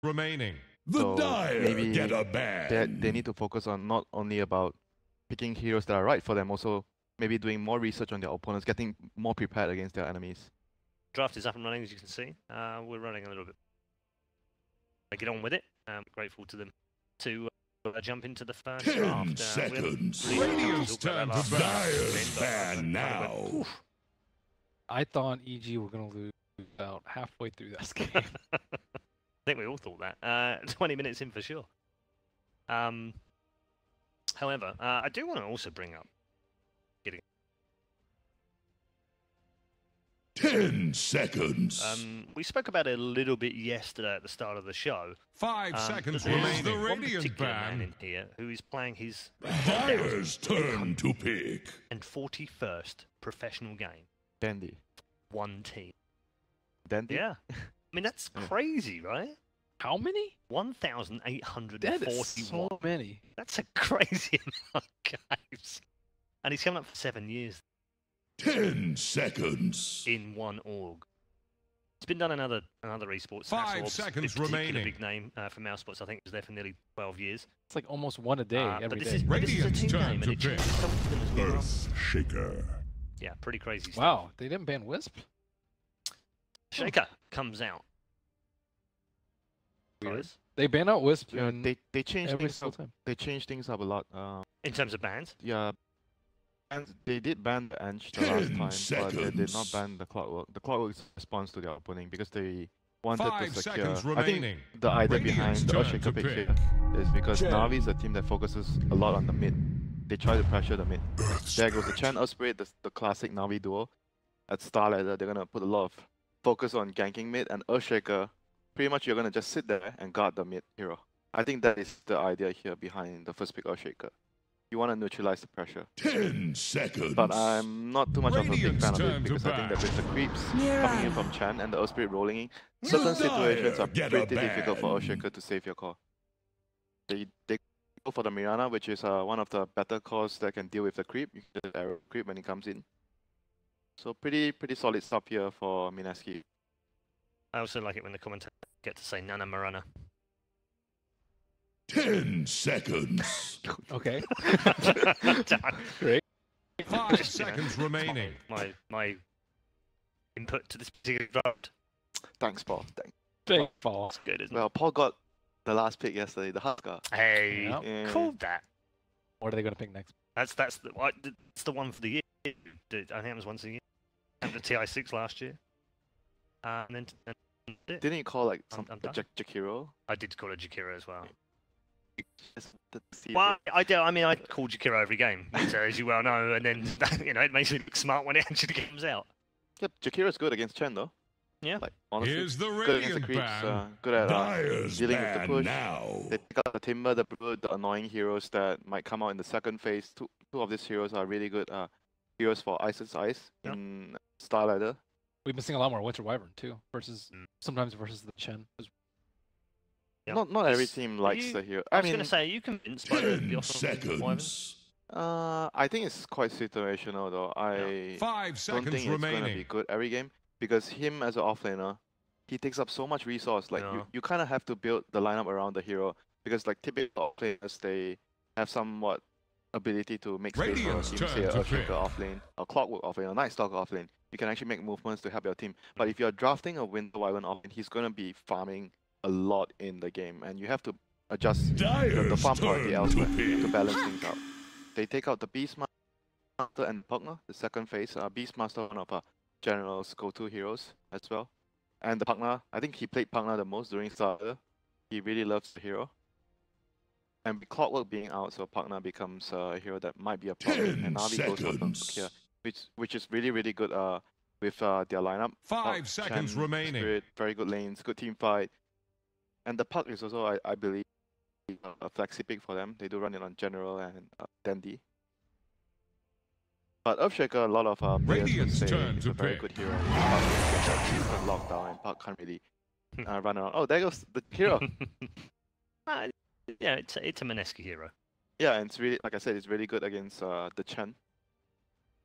remaining. So The Dire maybe get a ban. they need to focus on not only about picking heroes that are right for them, also maybe doing more research on their opponents, getting more prepared against their enemies. Draft is up and running, as you can see. We're running a little bit. I get on with it. I'm grateful to them to jump into the first 10 draft. seconds. Radiant's turn to ban. Dire's ban now. I thought EG were going to lose about halfway through this game. I think we all thought that. 20 minutes in for sure. However, I do want to also bring up 10 seconds. We spoke about it a little bit yesterday at the start of the show. 5 seconds There's remaining. The one Radiant particular man ban. in here who is playing his Dire's turn to pick. and 41st professional game. Dandy. One team. Dandy? Yeah. I mean, that's crazy, right? How many? 1,841. That is so many. That's a crazy amount of games. And he's coming up for 7 years 10 seconds. in one org. It's been done in other esports. 5 Hasselhoff's seconds a particular remaining. big name for mouse sports. I think it was there for nearly 12 years. It's like almost one a day, every but this day. is, but this is a Radiant's team turn game, to and it pick. changes something as well. Earth Shaker. Yeah, pretty crazy stuff. Wow, they didn't ban Wisp? Shaker comes out. Weird. Guys, They ban out Wisp Yeah, in they changed every things single up. time. They changed things up a lot. in terms of bans, Yeah, and they did ban the Ange the last 10 time, but they did not seconds. ban the Clockwork. The Clockwork's response to their opponent because they wanted 5 to secure. seconds I think remaining. the idea Radiant's behind the turn Earthshaker to pick pick. here is because Chen. Na'Vi is a team that focuses a lot on the mid. They try to pressure the mid. There goes the Chen Earthspirit, the classic Na'Vi duo. At Starladder, they're gonna put a lot of focus on ganking mid, and Earthshaker, pretty much you're gonna just sit there and guard the mid hero. I think that is the idea here behind the first pick Earthshaker. You want to neutralize the pressure. 10 seconds. But I'm not too much of a big Radiant's fan of turn it to because I think that bat. with the creeps coming in from Chan and the Earthspirit rolling in, certain situations are Get a pretty difficult for ban. Earthshaker to save your core. They go for the Mirana, which is one of the better cores that can deal with the creep. You can just arrow creep when it comes in. So pretty solid stop here for Mineski. I also like it when the commentators get to say Nana Marana. 10 seconds. Okay. Great. 5 Just, you know, seconds remaining. My input to this particular draft. Thanks, Paul. Thanks. Big ball. It's good, isn't Well, Paul got the last pick yesterday, the Husker. it? Hey, Yep. Yeah. called that. What are they going to pick next? That's the one for the year. I think it was once a year. And the TI6 last year. And then Didn't you call like I'm some done. Jakiro? I did call it Jakiro as well. Just to see if Well, I do. I mean, I call Jakiro every game, so as you well know, and then it makes me look smart when it actually comes out. Yep, Jakiro's good against Chen though. Yeah. Like honestly, Here's the good against the Radiant creeps. ban. Good at Dire's dealing with the ban push. now. They pick up the Timber, the Brood, the annoying heroes that might come out in the second phase. Two of these heroes are really good heroes for Ice's Ice Yeah. in Starladder. We've been seeing a lot more Winter Wyvern too, versus Mm. sometimes versus the Chen. Yeah. Not every Yes. team likes You- the hero. I I was going mean, to say, are you convinced by the 10 offer of Wyvern? seconds. I think it's quite situational though. I 5 don't seconds think it's gonna be remaining. good every game because him as an offlaner, he takes up so much resource. Like Yeah. you kind of have to build the lineup around the hero because like typical offlaners they have somewhat ability to make space for a Radiant's team, turn say a to Earthshaker pick. offlane, a Clockwork offlane, a Night Stalker offlane. You can actually make movements to help your team. But if you're drafting a Winter Wyvern offlane, he's gonna be farming a lot in the game, and you have to adjust the Dire's farm priority turn elsewhere to to pick. balance things out. They take out the Beastmaster and Pugna, the second phase. Beastmaster, one of our General's go-to heroes as well. And the Pugna, I think he played Pugna the most during Starter. He really loves the hero. And with Clockwork being out, so Pugna becomes a hero that might be a problem. 10 And Navi goes for them seconds. here, which is really good with their lineup. 5 Pug, seconds Chen, remaining. Spirit, very good lanes, good team fight. And the Pug is also, I believe, a flexi pick for them. They do run it on General and Dandy. But Earthshaker, a lot of players would Radiant's say turn is to a very pick. good hero. Pug is just locked down and Pug can't really run around. Oh, there goes the hero. Yeah, it's a Mineski hero. Yeah, and it's really, like I said, it's really good against the Chen.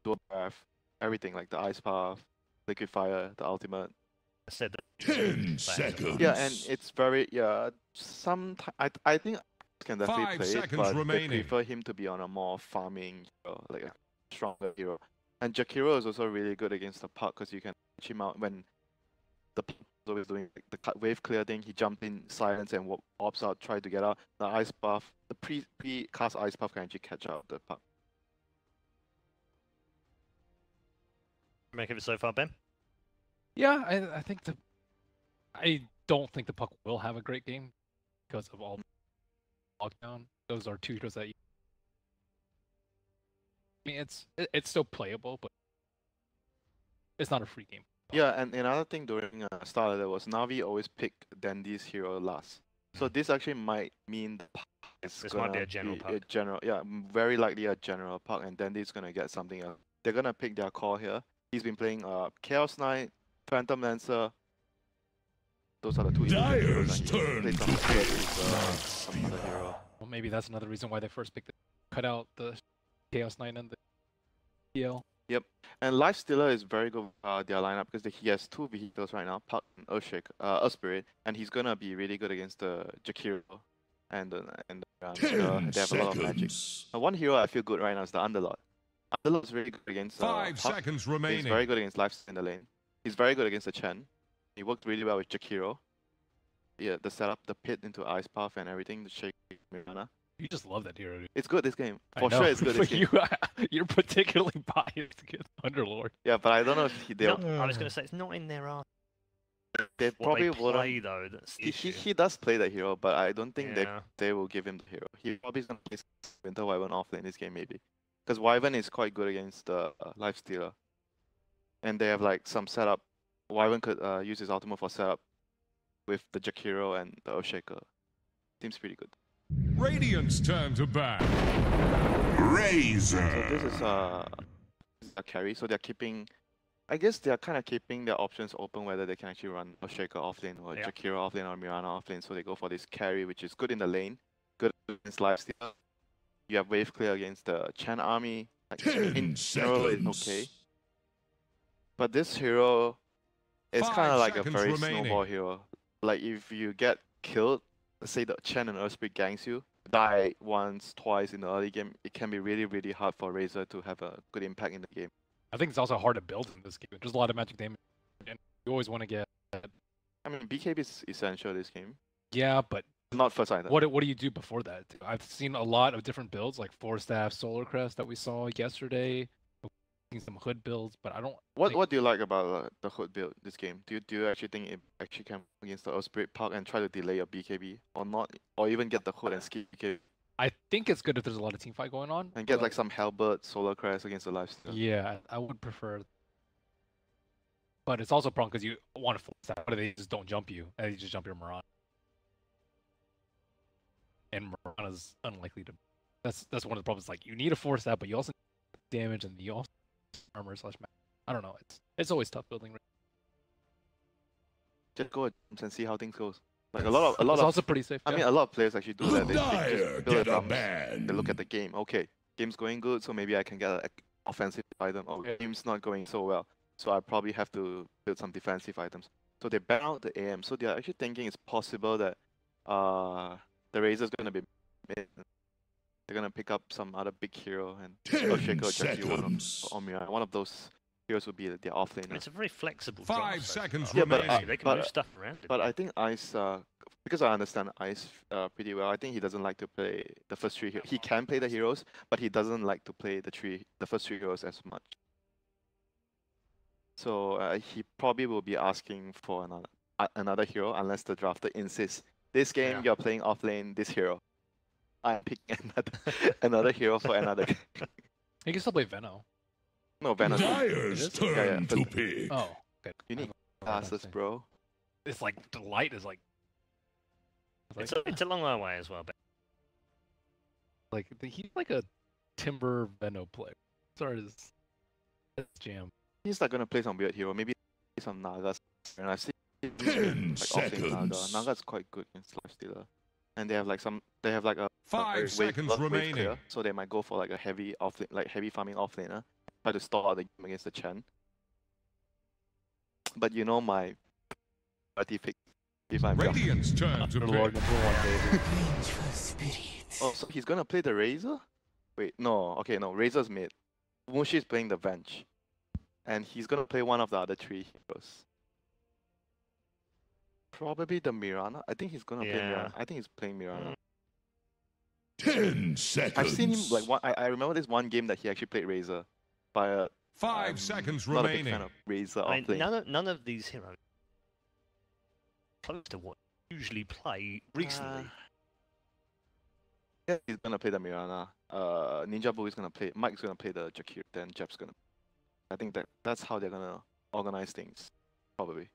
Dual path, everything like the Ice Path, Liquid Fire, the ultimate. I said that 10 Playing. seconds. Yeah, and it's very I think can definitely 5 play it, seconds but they remaining. prefer him to be on a more farming hero, like a stronger hero. And Jakiro is also really good against the puck because you can catch him out when the puck is always doing like, the wave clear thing. He jump in silence and ops out, try to get out. The ice buff, the pre-cast ice buff can actually catch out the puck. Make of it so far, Ben? Yeah, I think I don't think the puck will have a great game because of all the lockdown. Those are two heroes that I mean, it's still playable, but it's not a free game. Yeah, and another thing during Starlight was Navi always pick Dandy's hero last. So this actually might mean the puck is This gonna might be a general puck. very likely a general puck, and Dandy's gonna get something else. They're gonna pick their core here. He's been playing Chaos Knight, Phantom Lancer. Those are the two Dyer's heroes. turn to pick Some other hero. Well, maybe that's another reason why they first picked cut out the Chaos Knight and the PL. And Lifestealer is very good with their lineup because he has two vehicles right now, Puck and Earth Spirit, and he's gonna be really good against the Jakiro and the 10 they have a lot of magic. seconds. One hero I feel good right now is the Underlord. Underlord is really good against 5 Puck. seconds He's remaining. very good against Lifestealer in the lane. He's very good against the Chen. He worked really well with Jakiro. Yeah, the setup, the pit into Ice Path and everything, the shake Mirana. You just love that hero, dude. It's good this game. I For know, sure it's good this but game. you're particularly biased against Underlord. Yeah, but I don't know if they'll No, I was going to say it's not in their art. they What probably they wouldn't. play though, that's the issue. He does play the hero, but I don't think Yeah. they will give him the hero. He probably is gonna play Winter Wyvern offlane this game maybe, because Wyvern is quite good against the Lifestealer, and they have like some setup. Wyvern could use his ultimate for setup with the Jakiro and the Earthshaker. Seems pretty good. Radiant's turn to bat. Razor. So this is a carry. So they're keeping. I guess they're kind of keeping their options open whether they can actually run Earthshaker offlane or Yeah. Jakiro offlane or Mirana offlane. So they go for this carry, which is good in the lane, good against Lifestealer. You have wave clear against the Chen army. Like, 10 in general, it's seconds. okay. But this hero is 5 kind of like a seconds very remaining. snowball hero. Like if you get killed, let's say the Chen and Earthspirit gangs you, die once, twice in the early game, it can be really, really hard for Razor to have a good impact in the game. I think it's also hard to build in this game. There's a lot of magic damage, and you always want to get. I mean, BKB is essential this game. Yeah, but Not first item. what do you do before that? I've seen a lot of different builds, like Four Staff, Solar Crest that we saw yesterday. Seen some hood builds, but I don't. think- What do you like about the hood build this game? Do you actually think it actually can against the Earthspirit Park and try to delay your BKB or not, or even get the hood and skip BKB I think it's good if there's a lot of teamfight going on. and get but like some Halberd, Solar Crest against the Lifesteal? Yeah, I would prefer. But it's also a problem because you want to force that. What if they just don't jump you and you just jump your Mirana? And Mirana's unlikely to. That's one of the problems. Like you need to force that, but you also need damage and you also armor / mag. I don't know. It's always tough building. Just go and see how things goes. Like a lot It's of also pretty safe. I yeah. mean, a lot of players actually do that. They Dyer just build get it a up. ban. They look at the game. Okay, game's going good, so maybe I can get an offensive item. Or Yeah. game's not going so well, so I probably have to build some defensive items. So they ban out the AM. So they're actually thinking it's possible that the Razor's gonna be mid. They're gonna pick up some other big hero and 10 Earthshaker or Jackie seconds. or Mirana. One of those heroes would be their offlaner. It's a very flexible 5 draft so seconds far. Yeah, but, remaining. They can but- move stuff around. But I think Ice, because I understand Ice pretty well, I think he doesn't like to play the first three. He can play the heroes, but he doesn't like to play the first three heroes as much. So he probably will be asking for another hero unless the drafter insists. This game Yeah. you're playing offlane this hero. I'm picking another hero for another. You can still play Veno. No, Venom. Dyer's It is? turn Yeah, to but- pick. Oh, okay. You I need don't know what I'm Glasses, saying. bro. It's like the light is like. It's a long way away as well. But He's like a Timber Veno player. Sorry, his jam. He's not gonna play some weird hero. Maybe some Nagas. And I've seen 10 like offlane Naga. seconds. Naga's quite good against Lifestealer. And they have like a 5 wave seconds wave remaining. clear, so they might go for like a heavy offlane, like heavy farming offlaner, try to stall out the game against the Chen. But you know my pick if I'm wrong. Radiant's turn to Lord pick. #1, baby. Oh, so he's gonna play the Razor? Wait, no. Okay, no. Razor's mid. Mushi is playing the bench, and he's gonna play one of the other 3 heroes. Probably the Mirana. I think he's gonna play Mirana. I think he's playing Mirana. 10 seconds. I've seen him like one. I remember this one game that he actually played Razor, by a 5 seconds not a big remaining. fan of Razor I mean, offlane. none of these heroes close to what you usually play recently. Yeah, he's gonna play the Mirana. Ninja Boo is gonna play. Mike's gonna play the Jakir. Then Jep's gonna. I think that's how they're gonna organize things, probably.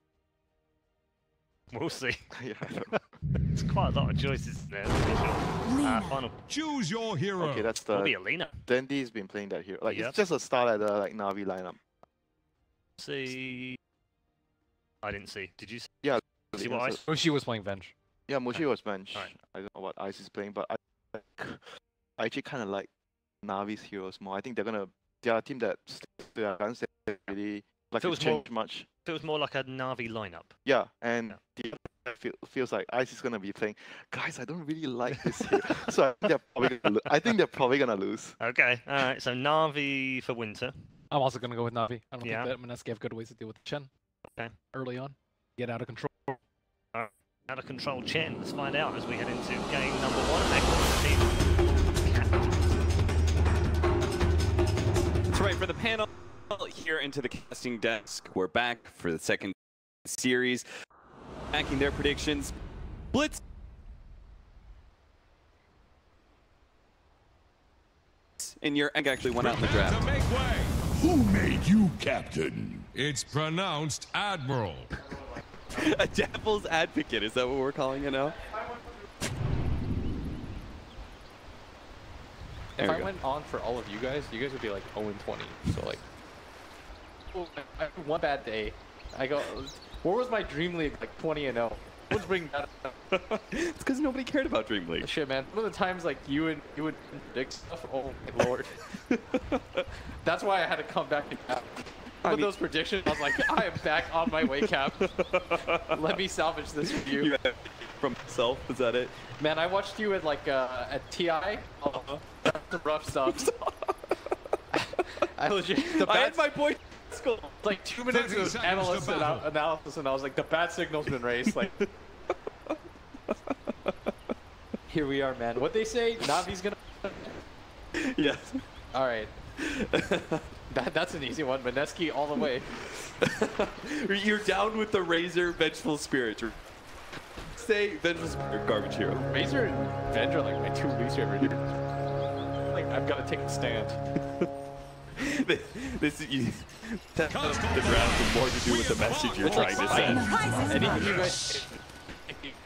We'll see. Yeah. I don't know. There's quite a lot of choices there. Final Choose your hero. Okay, that's will the. be Alina. Dandy's been playing that hero. Like Yep. it's just a start at the like Navi lineup. See, I didn't see. Did you see? See You what know, I so- saw? She was playing Venge. Yeah, Mushi was bench. Alright. I don't know what Ice is playing, but I actually kind of like Navi's heroes more. I think they're a team that their guns they really like to Feels more- change much. Feels more like a Navi lineup. Yeah, and the feels like Ice is gonna be playing. Guys, I don't really like this hero, so I think they're probably gonna lose. Okay, all right. So Navi for winter. I'm also gonna go with Navi. I don't Yeah. think that Mineski have good ways to deal with Chen. Okay. Early on, get out of control. Out of control Chen. Let's find out as we head into game number 1. That's right, for the panel here into the casting desk, we're back for the second series, backing their predictions. Blitz and your egg actually went out in the Prepare to draft. make way. Who made you captain? It's pronounced Admiral. A devil's advocate, is that what we're calling it now? There If we I go. went on for all of you guys would be like 0-20. So like, I had one bad day. I go, where was my Dream League like 20-0? Let's bring that up. It's because nobody cared about Dream League. Shit, man. One of the times like you would predict stuff. Oh my lord. That's why I had to come back to Cap. With those predictions, I was like, I am back on my way, Cap. Let me salvage this for you. You had from myself, is that it? Man, I watched you at like at TI. Oh, that's some rough stuff. I legit. I had my boy school. Like 2 minutes 30 of seconds analysis to battle. analysis, and I was like, the bad signal's been raised. Like, here we are, man. What they say? Navi's gonna. Yes. All right. That's an easy one. Mineski all the way. You're down with the Razor Vengeful Spirit. Say Vengeful Spirit, garbage hero. Razor and Venge are like my 2 least favorite heroes. Like, I've got to take a stand. This is that the draft has more to do with the message you're trying to send. Anything you guys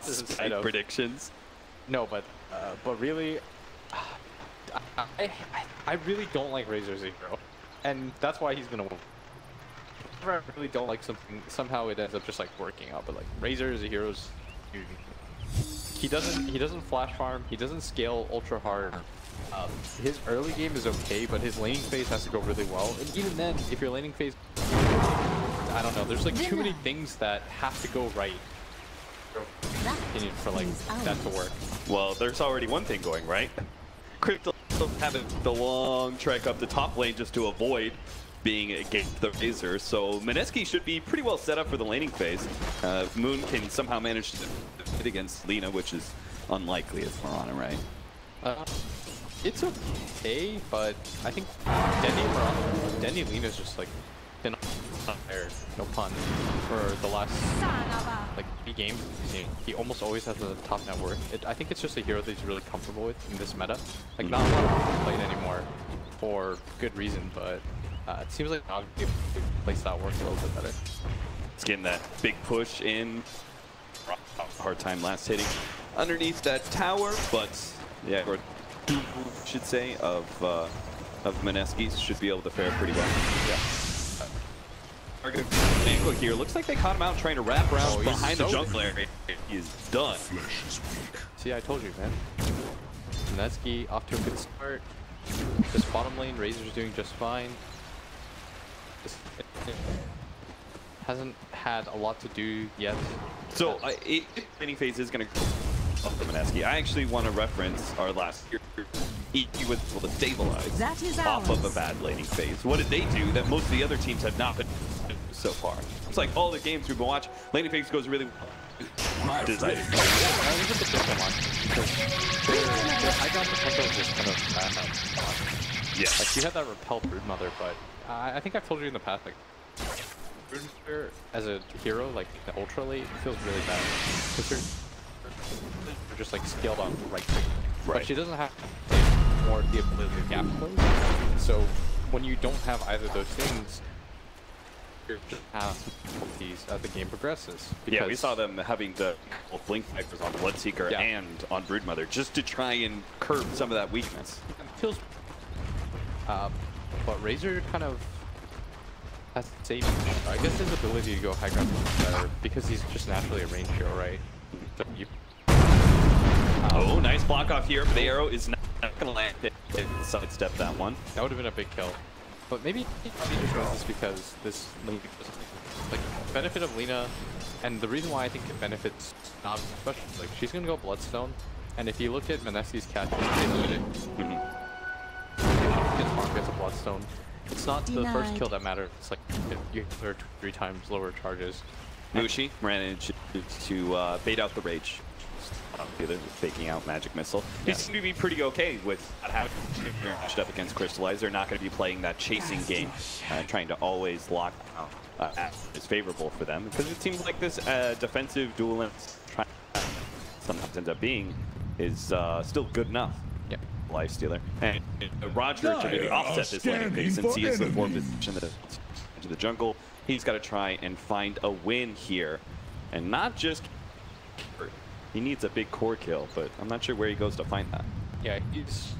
Spike predictions. No, but really, I really don't like Razor as a hero, and that's why he's gonna win. I really don't like something. Somehow it ends up just like working out. But like Razor as a hero, he doesn't flash farm. He doesn't scale ultra hard. His early game is okay, but his laning phase has to go really well. And even then, if your laning phase, I don't know. There's like too many things that have to go right. Opinion for like that to work. Well, there's already one thing going right. Crypto having the long trek up the top lane just to avoid being against the Razor, so Mineski should be pretty well set up for the laning phase. Moon can somehow manage to hit against Lina, which is unlikely as Mirana, right? It's okay, but I think Denny Lina's just like been on fire, no pun, for the last like 3 games. He almost always has a top net worth. I think it's just a hero that he's really comfortable with in this meta. Like not a lot of people play it anymore for good reason, but it seems like I'll place that work a little bit better. It's getting that big push in. Hard time last hitting underneath that tower, but yeah, or 2 should say of Mineski's should be able to fare pretty well. Yeah. Target Mango here. Looks like they caught him out trying to wrap around behind the jungle area. He's done. Flesh is weak. See, I told you, man. Mineski off to a good start. This bottom lane, Razor's doing just fine. hasn't had a lot to do yet. So, laning phase is going to go up for Mineski. I actually want to reference our last year. He was able to stabilize That is off of a ours. bad laning phase. What did they do that most of the other teams have not been doing so far? It's like all the games we've been watching, laning phase goes really well. Decided. I think it's a different one because their high ground potential is just kind of Yeah. like you had that repel Broodmother, but I think I've told you in the past, like Broodmother as a hero, like the ultra late, feels really bad because they're just like scaled on right click. Right. But she doesn't have more the ability to gap close. So when you don't have either of those things, you're just have difficulties as the game progresses. Yeah, we saw them having the Blink Vipers on Bloodseeker Yeah. and on Broodmother just to try and curb some of that weakness. It feels, but Razor kind of has the same. I guess his ability to go high ground is better because he's just naturally a range hero, right? So you, Oh, nice block off here, but the arrow is not going to land. It sidestep that one. that would have been a big kill. But maybe he probably just runs this because this Lina, like benefit of Lina, and the reason why I think it benefits not especially like she's gonna go Bloodstone, and if you look at Mineski's catches, they limit it. Gets farm, gets a Bloodstone. It's not the first Denied. kill that matters. It's like you hit her 3 times lower charges. Mushi managed to bait out the rage. Either faking out Magic Missile. He seemed to be pretty okay with not having to matched up against Crystallize. They're not going to be playing that chasing game, trying to always lock out is favorable for them because it seems like this defensive duel sometimes ends up being is still good enough. Yeah. Lifestealer. And Roger to really offset this laning phase since he is the 4th position into the jungle. He's got to try and find a win here, and not just. He needs a big core kill, but I'm not sure where he goes to find that. Yeah, he's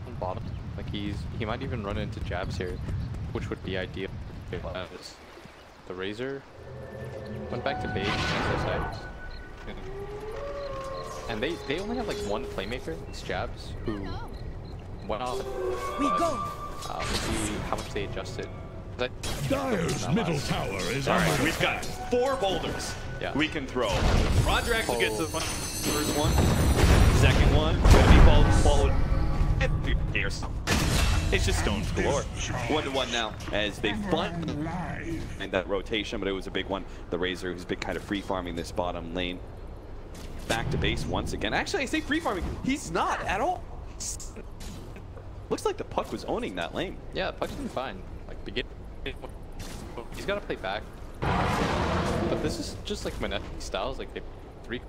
on bottom. Like he might even run into jabs here, which would be ideal. As the Razor went back to base and they only have like one playmaker, it's Jabs, who went off. We go. We'll see how much they adjusted. Dyer's middle tower is All right, under we've got 4 boulders Yeah. we can throw. Roger actually gets the first one. Second one, gonna be followed. It's just stones galore. 1-1 now as they find that rotation, but it was a big one. The Razor, who's been kind of free farming this bottom lane. Back to base once again. Actually, I say free farming. He's not at all. Looks like the Puck was owning that lane. Yeah, Puck's been fine. Like he's got to play back. But this is just like Mineski styles. Like they 3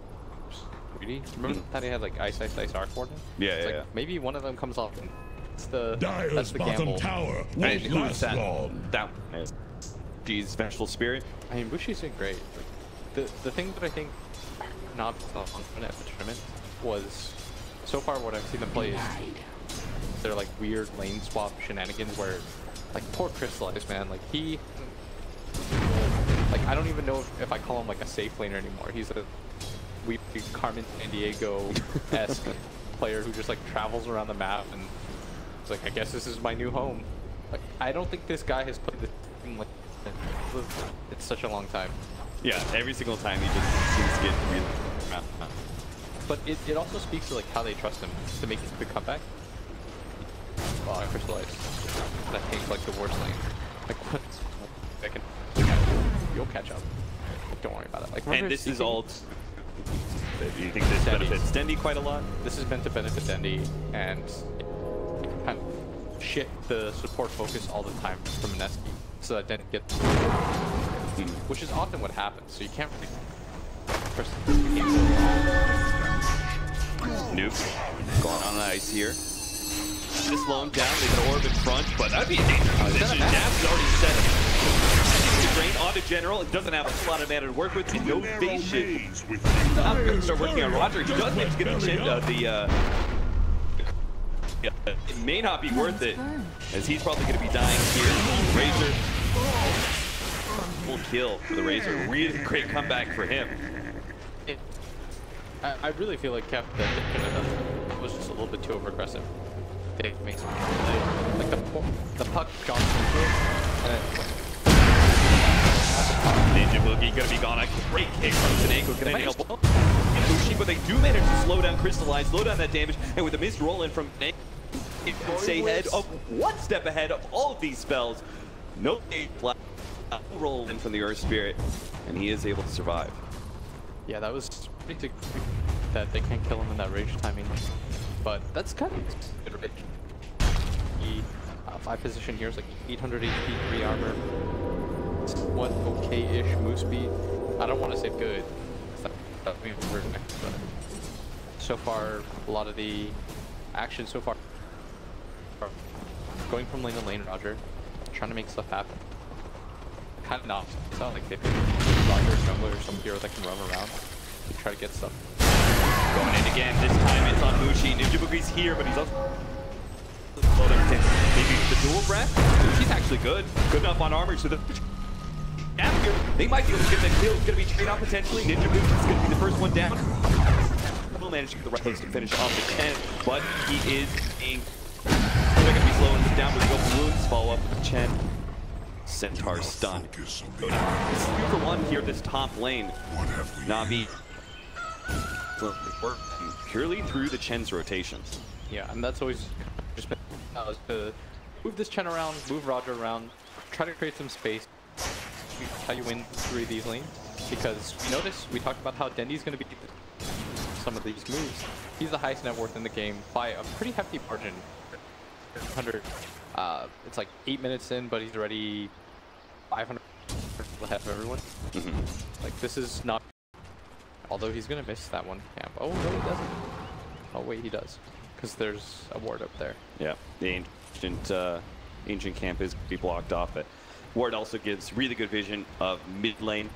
greedy. Remember how they had like ice arc warden? Yeah, It's yeah, like maybe one of them comes off. And that's Dyer's the bottom gamble. tower And won't who's last that? long. That one is G's Vengeful Spirit. I mean, Bushi's doing great. Like, the thing that I think not confident at the tournament was so far what I've seen them play is they're like weird lane swap shenanigans where like poor Crystallize, man, like he like I don't even know if I call him like a safe laner anymore. He's a weird Carmen Sandiego-esque player who just like travels around the map and it's like I guess this is my new home. Like I don't think this guy has played this game like it's such a long time. Yeah, every single time he just seems to get really. But it also speaks to like how they trust him to make the comeback. Crystallize. That thing's like the worst lane. Like what? You'll catch up. Don't worry about it. Like And this is all. Do you think this benefits Dendy quite a lot? This is meant to benefit Dendy and kind of shift the support focus all the time from Mineski so that Dendy gets, which is often what happens. So you can't really. Nuke going on ice here. This long down, they can orb in front, but that'd be a dangerous position. Jab's already set up. The drain onto General. It doesn't have a lot of mana to work with. And no base shift. I'm going to start working on Roger. He does manage to get the chin. It may not be worth it, as he's probably going to be dying here. Razor. Full kill for the Razor. Really great comeback for him. I really feel like Captain was just a little bit too over-aggressive. They make some like the puck gone through it, and Ninja Boogie gonna be gone. A great kick from Taneko. Gonna nail both. But they do manage to slow down Crystallize, slow down that damage, and with the missed roll in from Taneko, it can stay ahead of one step ahead of all of these spells. No roll in from the Earth Spirit, and he is able to survive. Yeah, that was pretty significant that they can't kill him in that rage timing, but that's kind of good rage. The 5 position here is like 800 HP, 3 armor. It's one okay-ish move speed. I don't want to say good. But so far, a lot of the action so far going from lane to lane, Roger, trying to make stuff happen. Kind of not. It's not like they pick Roger, jungler, or some hero that can run around to try to get stuff. Going in again. This time it's on Mushi. Ninja Boogie's here, but he's also maybe the dual breath. Mushi's actually good. Good enough on armor, so the they might be able to get that kill. It's going to be trade off potentially. Ninja Boogie's going to be the first one down. Will manage to get the right place to finish off the 10, but he is being. They're going to be slowing him down with the open wounds. Follow up with Chen. Centaur stun. 2 for 1 here, this top lane. Na'Vi working purely through the Chen's rotations. Yeah, and that's always just been to move this Chen around, move Roger around, try to create some space. How you win through these lanes, because we talked about how Dendy's going to be some of these moves. He's the highest net worth in the game by a pretty hefty margin. 100. It's like 8 minutes in, but he's already 500 ahead of everyone. Like, this is not. Although he's gonna miss that one camp. Oh no, he doesn't. Oh wait, he does, because there's a ward up there. Yeah, the ancient camp is be blocked off. But ward also gives really good vision of mid lane.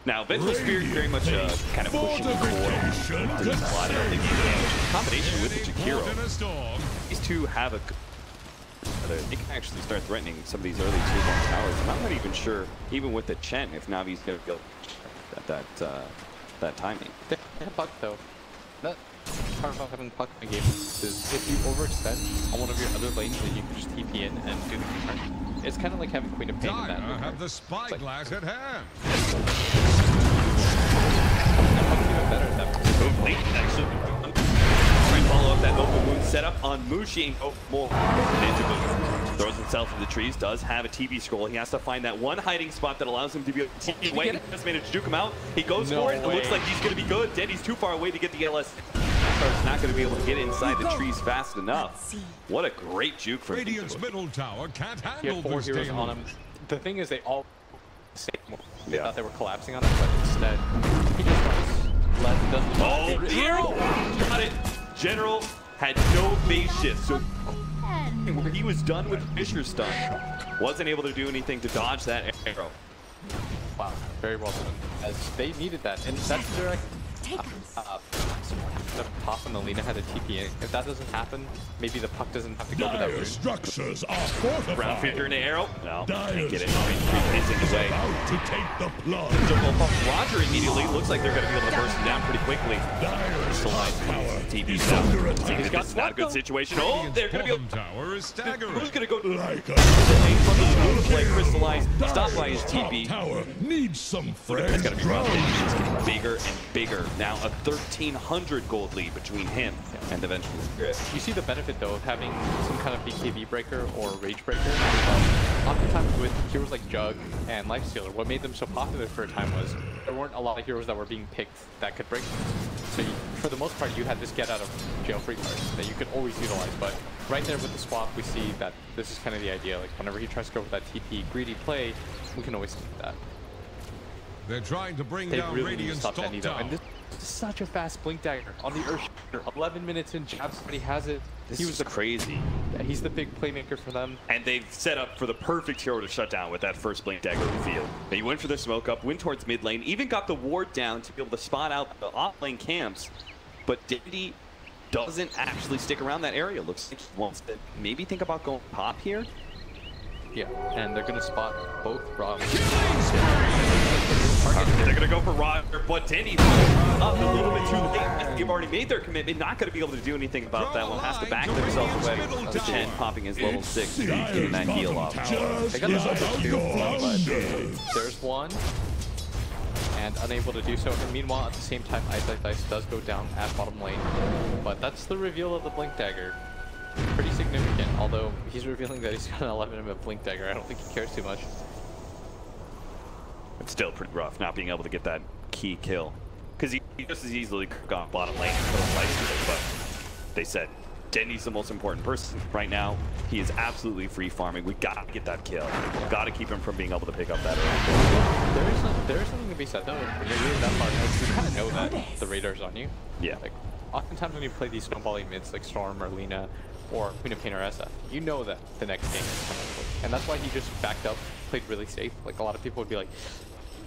Now, Vengeful Spirit very much kind of pushing forward to the slot. I don't think he can. In combination with the Jakiro, these two have a. They can actually start threatening some of these early tier 1 towers. And I'm not even sure, even with the Chen, if Navi's going to go at that timing. They have Puck though. That part about having Puck in the game is if you overextend on one of your other lanes, then you can just TP in and do the turn. It's kind of like having Queen of Pain in that. Have the spyglass at hand. Puck's even better at that. Late actually. Try and follow up that open wound setup on Mushi. Oh, more. Ninja Boogie throws himself in the trees, does have a TP scroll. He has to find that one hiding spot that allows him to be able to TP away. He just managed to juke him out. He goes for it. It looks like he's going to be good. Denny's too far away to get the LS. He's not going to be able to get inside the trees fast enough. What a great juke for Radiant's middle tower can't He had handle 4 this heroes game. on him. The thing is, they all they thought they were collapsing on him, but instead he just doesn't. Oh, hero! Got it. General had no base shift, so where he was done with Fisher's stun, wasn't able to do anything to dodge that arrow. Wow, very well done. As they needed that, and that's direct. The Pop and Alina had a TP in. If that doesn't happen, maybe the Puck doesn't have to go to that route. Structures are fortified. Round filter and an arrow. No, can't get it. It's in the way. about to take the plunge. So Roger immediately looks like they're going to be able to burst him down pretty quickly. TP's down. It's not a good situation. Oh, they're going to be able to. Tower is staggering. Who's going to go Like a from the blue play Crystallize? Stopped by his top TP. tower needs some It's fresh going to be rough. ground. It's getting bigger and bigger. Now a 1,300 gold lead between him and the Vengeful Spirit. You see the benefit though of having some kind of BKB breaker or rage breaker. Oftentimes with heroes like Jug and Lifestealer, what made them so popular for a time was there weren't a lot of heroes that were being picked that could break them. So for the most part, you had this get out of jail free card that you could always utilize. But right there with the swap, we see that this is kind of the idea. Like whenever he tries to go with that TP greedy play, we can always do that. They're trying to bring They down really need to Radiant's stop top Denny though. tower. And this is such a fast blink dagger on the Earthshaker. 11 minutes in, Jabs already has it. He was crazy. Yeah, he's the big playmaker for them. And they've set up for the perfect hero to shut down with that first blink dagger reveal. They went for the smoke up, went towards mid lane, even got the ward down to be able to spot out the off lane camps. But Dendy doesn't actually stick around that area. Looks like he wants to maybe think about going pop here. Yeah, and they're gonna spot both Rob. They're gonna go for Roger, but Denny's up a little bit too late. They've already made their commitment, not gonna be able to do anything about that one. Has to back themselves away. Chen popping his level 6, getting that heal off. They got the two, but there's one, and unable to do so. And meanwhile, at the same time, Ice does go down at bottom lane. But that's the reveal of the Blink Dagger. Pretty significant, although he's revealing that he's got an 11-minute Blink Dagger. I don't think he cares too much. It's still pretty rough not being able to get that key kill. Because he just as easily could have gone bottom lane and put a slice to it, but they said Denny's the most important person right now. He is absolutely free farming. We gotta get that kill. Gotta keep him from being able to pick up that early. There is something to be said though. When you're really that far out, you kind of know that the radar's on you. Yeah. Like, oftentimes when you play these snowballing mids like Storm or Lina or Queen of Pain or SF, you know that the next game is coming. And that's why he just backed up, played really safe. Like a lot of people would be like,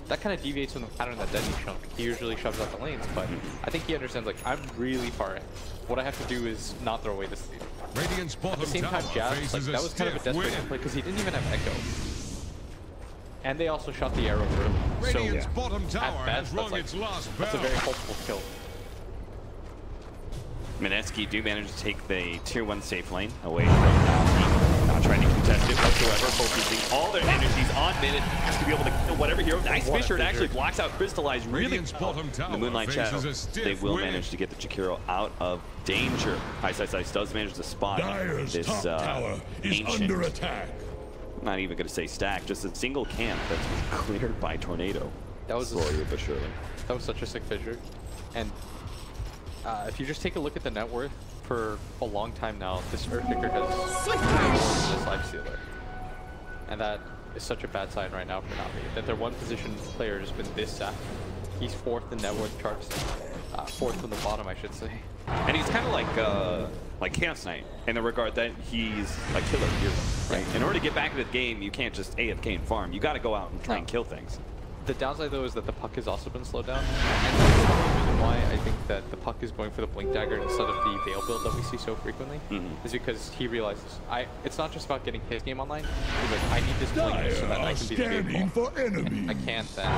that kind of deviates from the pattern that Denny's shown. He usually shoves out the lanes, but I think he understands, like, I'm really far in. What I have to do is not throw away this lead. At the same time, Jazz, like, that was kind of a desperate play because he didn't even have Echo. And they also shot the arrow early. So, at best, that's a very hopeful kill. Mineski do manage to take the tier 1 safe lane away from not trying to contest it whatsoever, focusing all their energies on mid just to be able to kill whatever hero. Nice Fisher, it actually blocks out Crystallize really well. The Moonlight Shadow, they will manage to get the Jakiro out of danger. Ice does manage to spot this tower is ancient, under attack. I'm not even going to say stack, just a single camp that's been cleared by Tornado. That was slowly but surely. That was such a sick Fisher. And if you just take a look at the net worth, for a long time now, this Earthshaker has this Life Stealer. And that is such a bad sign right now for Navi, that their one position player has been this sacked. He's 4th in net worth charts, 4th from the bottom, I should say. And he's kind of like Chaos Knight in the regard that he's a killer hero, right? In order to get back into the game, you can't just AFK and farm. You got to go out and try and kill things. The downside though is that the puck has also been slowed down, and that's the reason why I think that the puck is going for the Blink Dagger instead of the Veil build that we see so frequently, is because he realizes it's not just about getting his game online. He's like, I need this Blink so that I can be the vehicle. If I can't, then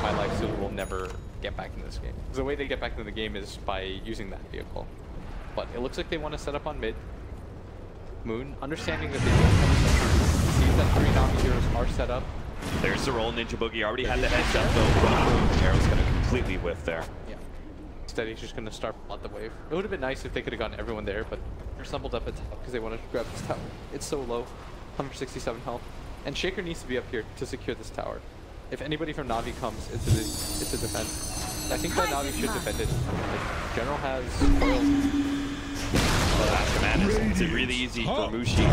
my life stealer will never get back into this game. Because the way they get back into the game is by using that vehicle. But it looks like they want to set up on mid. Moon, understanding that they don't have sees that 3 Navi heroes are set up. There's the roll. Ninja Boogie already had the heads up though. Arrow's going to completely whiff there. Yeah. Instead, he's just going to start at the wave. It would have been nice if they could have gotten everyone there, but they're stumbled up at top because they wanted to grab this tower. It's so low, 167 health. And Shaker needs to be up here to secure this tower. If anybody from Navi comes, it's a defense. I think that Navi should defend it. Like, General has foils. After Madness, it's really easy for Mushi to take it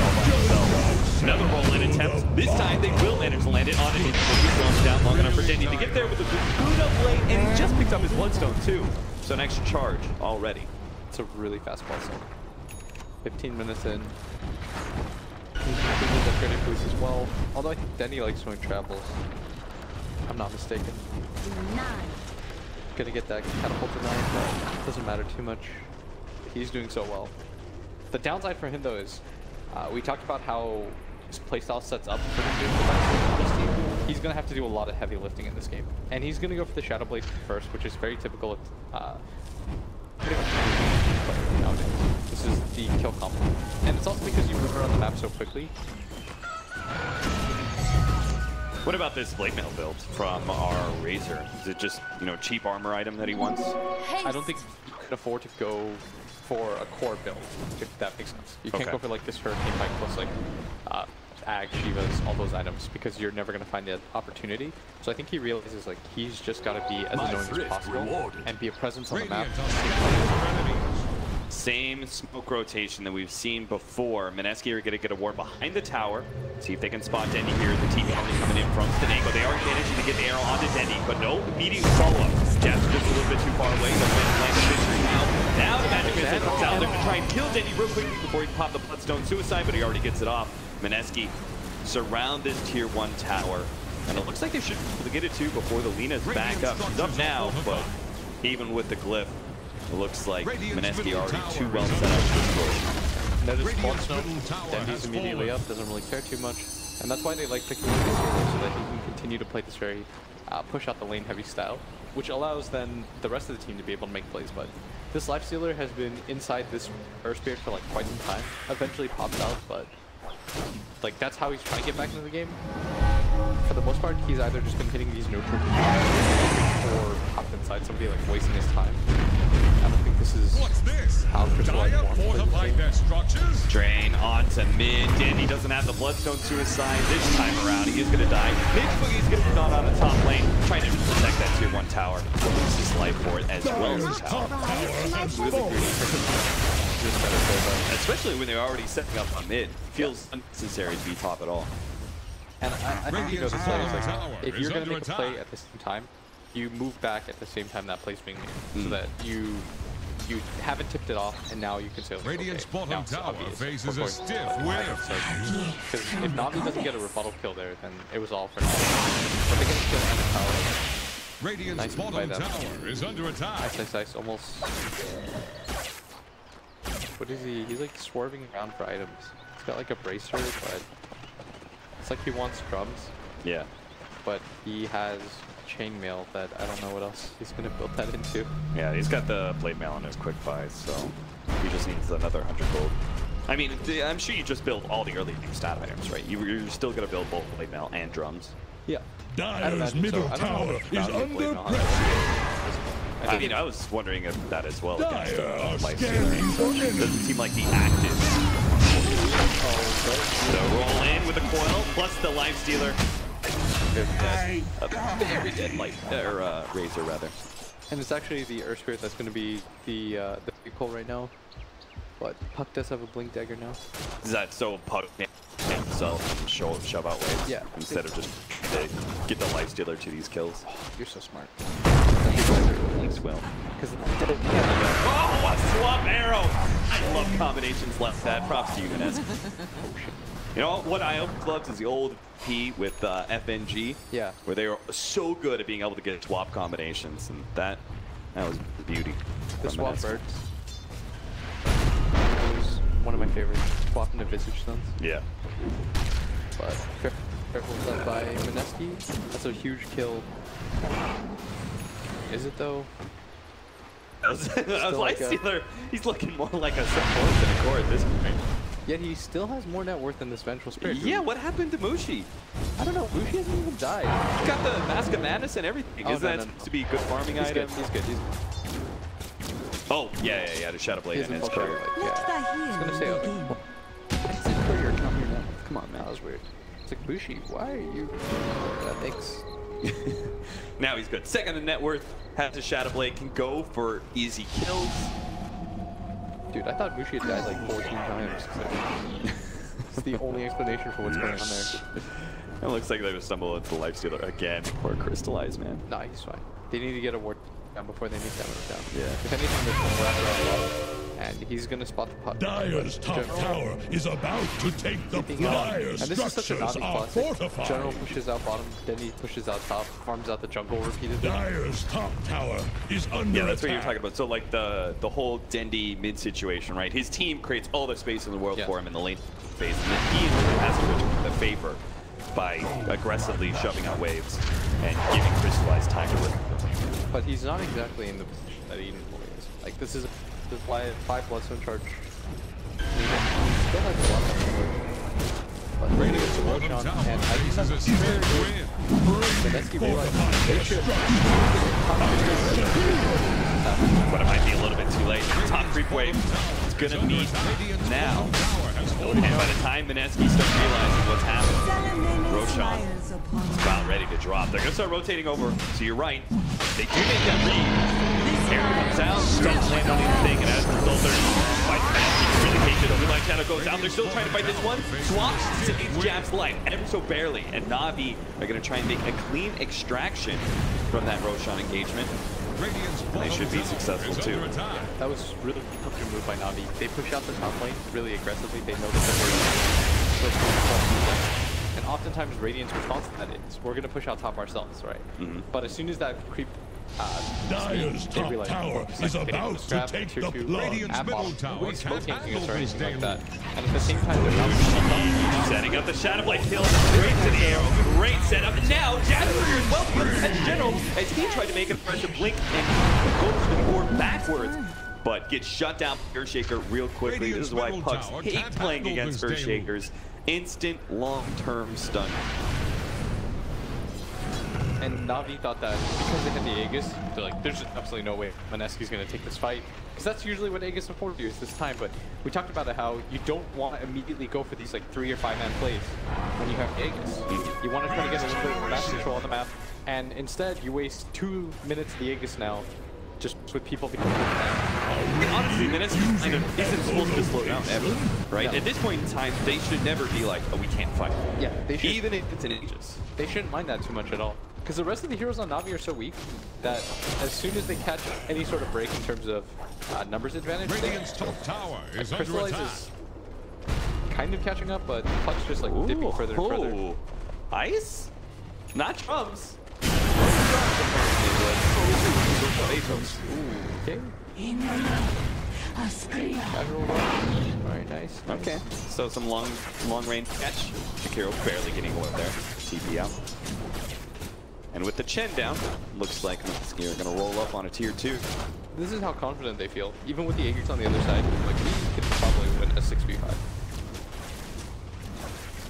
all by himself. Another roll-in attempt. This time they will manage to land it on it. He's launched down long enough for Denny to get there with a boot up lane, and he just picked up his Bloodstone too. So an extra charge already. It's a really fast ball zone. 15 minutes in. He's upgraded boost as well. Although I think Denny likes doing travels. I'm not mistaken. Gonna get that catapult tonight, but doesn't matter too much. He's doing so well. The downside for him though is, we talked about how his playstyle sets up for this team. He's gonna have to do a lot of heavy lifting in this game, and he's gonna go for the Shadow Blade first, which is very typical of pretty much nowadays. This is the kill combo, and it's also because you move around the map so quickly. What about this Blade Mail build from our Razor? Is it just, cheap armor item that he wants? I don't think you can afford to go for a core build, if that makes sense. You can't go for like this Hurricane Pike plus like Ag, Shivas, all those items, because you're never going to find the opportunity. So I think he realizes like he's just got to be as annoying as possible and be a presence on the map. Same smoke rotation that we've seen before. Mineski are going to get a ward behind the tower. See if they can spot Denny here. The team only coming in from Stenango. They are managing to get the arrow onto Denny, but no immediate follow-up. Jazz just a little bit too far away. They'll land the Fisher now. Now the Magic Missile comes out. They're going to try and kill Denny real quickly before he can pop the Bloodstone Suicide, but he already gets it off. Mineski surround this tier 1 tower, and it looks like they should be able to get it too before the Lina's back up. She's up now, but even with the glyph, it looks like Mineski already too well set up for this. Notice Bloodstone, Denny's immediately up, doesn't really care too much. And that's why they like picking up this hero, so that he can continue to play this very push out the lane heavy style, which allows then the rest of the team to be able to make plays. But this lifestealer has been inside this Earth Spirit for like quite some time. Eventually pops out, but like that's how he's trying to get back into the game. For the most part, he's either just been hitting these neutral or popped inside somebody, like wasting his time. I don't think this is What's this? how Crystallize Dire wants to play the fortified game. their structures. Drain onto mid. Dandy doesn't have the Bloodstone Suicide this time around. He is going to die. Mid Boogie's going to be gone on the top lane, trying to protect that tier 1 tower. Loses his life for it as well as his tower. Especially when they're already setting up on mid. Feels unnecessary to be top at all. And I think you know Radiant's the play is bottom like, tower if is you're going under to make a play attack. at the same time, you move back at the same time that play's being made, so that you haven't tipped it off, and now you can say, like, Radiant's okay, bottom now it's tower obvious. faces We're a going stiff to wind. Because if Navi doesn't get a rebuttal kill there, then it was all for nothing. But they get a kill and a tower. Radiant's Nice move by bottom them. tower is under attack. Ice, almost. What is he? He's like swerving around for items. He's got like a bracer, but it's like he wants drums. Yeah. But he has chainmail that I don't know what else he's gonna build that into. Yeah, he's got the blade mail on his quick buys, so he just needs another 100 gold. I mean, I'm sure you just build all the early game stat items, right? You're still gonna build both blade mail and drums. Yeah. Dire's imagine middle so. I don't know tower what is value under blade mail pressure. has. I mean, I was wondering if that as well against Dire are Life scanning for Stealer. enemy. Doesn't seem like the active. So roll in with the coil plus the Life Stealer. A very dead life, or Razor rather. And it's actually the Earth Spirit that's gonna be the pull right now. But Puck does have a blink dagger now. Is that so Puck can himself and shove out waves? Yeah. Instead of just to get the Life Stealer to these kills. You're so smart. Thanks, Will. Because Oh, a swap arrow! I love combinations like that. Props to you, Mineski. You know what I always loved is the old P with FNG. Yeah. Where they were so good at being able to get swap combinations, and that was beauty. the from swap Mineski. birds. It was one of my favorites. Swapping to Visage Stuns. Yeah. But careful with that by Mineski. That's a huge kill. Is it though? I was Still Life like a- Stealer. He's looking more like a support than a core at this point. Yet he still has more net worth than this Vengeful Spirit. Yeah, what happened to Mushi? I don't know. Mushi hasn't even died. He's got the Mask of Madness and everything. Oh, Isn't no, that no, supposed to be good farming He's good. item? He's good. He's Oh, yeah, the Shadow Blade in his career. Yeah. I was gonna say, it's a courier come here now. Come on, man. That was weird. It's like, Bushi, why are you... That makes... Now he's good. Second in net worth, has a Shadow Blade, can go for easy kills. Dude, I thought Bushi had died like 14 times. It's the only explanation for what's going on there. It looks like they would stumble into the Life Stealer again for Crystallize, man. Nah, he's fine. They need to get a ward down before they need damage down. Yeah. If anything, there's one wrap around, and he's gonna spot the puck. Dire's top tower is about to take the Keeping up. Dire's And this is such a structures Navi are classic. fortified. General pushes out bottom, then he pushes out top, farms out the jungle repeatedly. Dire's top tower is under Yeah, that's what you're attack. talking about. So like the whole Dendi mid situation, right? His team creates all the space in the world Yeah. for him in the lane phase, and then he has to return the favor by aggressively shoving out waves and giving Crystallize time to recover. But he's not exactly in the position that Eden Boy is. Like, this is why 5 Bloodstone charge. He still has a lot of charge. But Radiant's the bottom Roshan, tower and I just faces have a a stiff very good wind. Mineski realized they should. But it might be a little bit too late. Top creep wave is gonna meet now. And by the time Mineski starts realizing what's happening, Roshan is about ready to drop. They're gonna start rotating over, so you're right. They do make that read. Aaron comes out, doesn't land on anything, and as a result, they're fighting Mineski. Really hate it. Overline Shadow goes out. They're still trying to fight this one. Swaps saves Jab's life, ever so barely. And Navi are gonna try and make a clean extraction from that Roshan engagement. They should be successful too. That was really a good move by Navi. They push out the top lane really aggressively. They know that they're and oftentimes Radiant's response to that is, we're going to push out top ourselves, right? But as soon as that creep Dire's they top realized, tower it's is like about to take the plunge. Radiant's middle tower nobody's can't smoking handle us or this anything like daily. that. And at the same time, they're not Setting up the Shadow Blade kill straight to the arrow. Great setup. And now Jasper as well as General as he tried to make a fresh blink and goes to the board backwards. But gets shut down by Earthshaker real quickly. This is why Radiant's Pucks middle hate tower playing can't against handle this daily. Earthshakers. Instant long-term stun. And Na'Vi thought that because they had the Aegis, they're like, there's absolutely no way Mineski's going to take this fight. Because that's usually what Aegis and 4 do is this time. But we talked about how you don't want to immediately go for these like 3 or 5-man plays when you have Aegis. You want to try to get a little bit of mass control on the map. And instead, you waste 2 minutes of the Aegis now just with people becoming Honestly, Mineski kind of isn't supposed to slow down ever, right? No. At this point in time, they should never be like, oh, we can't fight. Yeah, they should. Even if it's an Aegis. They shouldn't mind that too much at all. Because the rest of the heroes on Na'Vi are so weak that as soon as they catch any sort of break in terms of numbers advantage, Radiant's top tower is under Crystallize attack. is kind of catching up, but Puck's just like dipping further and further. Ooh. Ice? Not drums. Okay. Casual run. Very nice. Okay, so some long range catch. Shakiro barely getting away there. TP out. And with the Chen down, looks like Mineski are going to roll up on a tier 2. This is how confident they feel. Even with the Aegis on the other side, like we could probably win a 6v5.